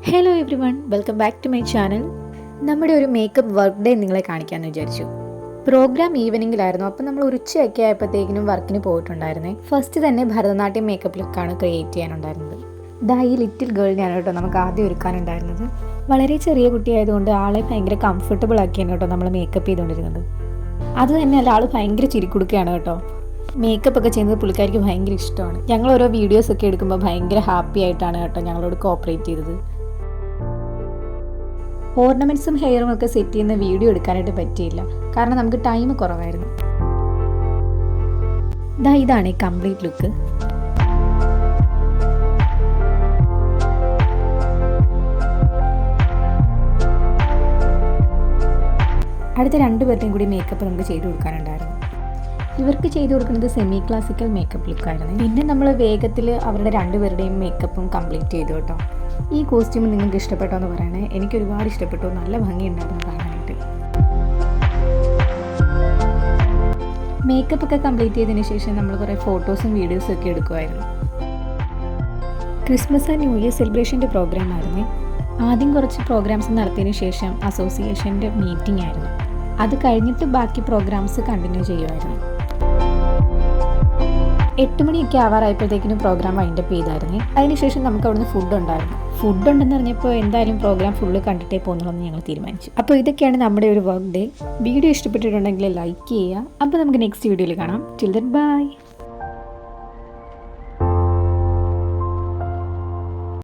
Hello everyone, welcome back to my channel. നമ്മുടെ ഒരു makeup work day നിങ്ങളെ കാണിക്കാമെന്ന് വിചാരിച്ചു. പ്രോഗ്രാം ഈവനിങ്ങിലായിരുന്നു. അപ്പോൾ നമ്മൾ ഒരു ഉച്ചയൊക്കെ ആയപ്പോഴത്തേക്കിനും വർക്കിന് പോയിട്ടുണ്ടായിരുന്നേ. ഫസ്റ്റ് തന്നെ ഭരതനാട്യം മേക്കപ്പ് ലുക്കാണ് ക്രിയേറ്റ് ചെയ്യാനുണ്ടായിരുന്നത്. ഈ ലിറ്റിൽ ഗേളിനെയാണ് കേട്ടോ നമുക്ക് ആദ്യം ഒരുക്കാനുണ്ടായിരുന്നത്. വളരെ ചെറിയ കുട്ടിയായതുകൊണ്ട് ആളെ ഭയങ്കര കംഫർട്ടബിൾ ആക്കിയാണ് കേട്ടോ നമ്മൾ മേക്കപ്പ് ചെയ്തുകൊണ്ടിരുന്നത്. അത് തന്നെയല്ല, ആൾ ഭയങ്കര ചിരിക്കുടുക്കുകയാണ് കേട്ടോ. മേക്കപ്പ് ഒക്കെ ചെയ്യുന്നത് പുള്ളിക്കാരിക്ക് ഭയങ്കര ഇഷ്ടമാണ്. ഞങ്ങൾ ഓരോ വീഡിയോസ് ഒക്കെ എടുക്കുമ്പോൾ ഭയങ്കര ഹാപ്പി ആയിട്ടാണ് കേട്ടോ ഞങ്ങളോട് കോപ്പറേറ്റ് ചെയ്തത്. ഓർണമെൻറ്റ്സും ഹെയറും ഒക്കെ സെറ്റ് ചെയ്യുന്ന വീഡിയോ എടുക്കാനായിട്ട് പറ്റിയില്ല, കാരണം നമുക്ക് ടൈം കുറവായിരുന്നു. ഇതാണ് കംപ്ലീറ്റ് ലുക്ക്. അടുത്ത 2 പേരുടെയും കൂടി മേക്കപ്പ് നമുക്ക് ചെയ്തു കൊടുക്കാനുണ്ടായിരുന്നു. ഇവർക്ക് ചെയ്തു കൊടുക്കുന്നത് സെമി ക്ലാസിക്കൽ മേക്കപ്പ് ലുക്കായിരുന്നു. പിന്നെ നമ്മൾ വേഗത്തിൽ അവരുടെ 2 പേരുടെയും മേക്കപ്പും കംപ്ലീറ്റ് ചെയ്തു കേട്ടോ. ഈ കോസ്റ്റ്യൂം നിങ്ങൾക്ക് ഇഷ്ടപ്പെട്ടോ എന്ന് പറയണേ. എനിക്ക് ഒരുപാട് ഇഷ്ടപ്പെട്ടു, നല്ല ഭംഗിയുണ്ടായിരുന്നു കാണാനായിട്ട്. മേക്കപ്പ് ഒക്കെ കംപ്ലീറ്റ് ചെയ്തതിന് ശേഷം നമ്മൾ കുറേ ഫോട്ടോസും വീഡിയോസും ഒക്കെ എടുക്കുമായിരുന്നു. ക്രിസ്മസ് ആൻഡ് ന്യൂ ഇയർ സെലിബ്രേഷൻ്റെ പ്രോഗ്രാം ആയിരുന്നു. ആദ്യം കുറച്ച് പ്രോഗ്രാംസ് നടത്തിയതിന് ശേഷം അസോസിയേഷൻ്റെ മീറ്റിംഗ് ആയിരുന്നു. അത് കഴിഞ്ഞിട്ട് ബാക്കി പ്രോഗ്രാംസ് കണ്ടിന്യൂ ചെയ്യുമായിരുന്നു. 8 മണിയൊക്കെ ആവാറായപ്പോഴത്തേക്കിനും പ്രോഗ്രാം വൈൻഡപ്പ് ചെയ്തായിരുന്നു. അതിനുശേഷം നമുക്ക് അവിടുന്ന് ഫുഡ് ഉണ്ടായിരുന്നു. ഫുഡ് ഉണ്ടെന്ന് പറഞ്ഞപ്പോൾ എന്തായാലും പ്രോഗ്രാം ഫുള്ള് കണ്ടിട്ടേ പോകുന്നുള്ളൂ എന്ന് ഞങ്ങൾ തീരുമാനിച്ചു. അപ്പോൾ ഇതൊക്കെയാണ് നമ്മുടെ ഒരു വർക്ക് ഡേ. വീഡിയോ ഇഷ്ടപ്പെട്ടിട്ടുണ്ടെങ്കിൽ ലൈക്ക് ചെയ്യുക. അപ്പോൾ നമുക്ക് നെക്സ്റ്റ് വീഡിയോയിൽ കാണാം. Till then bye.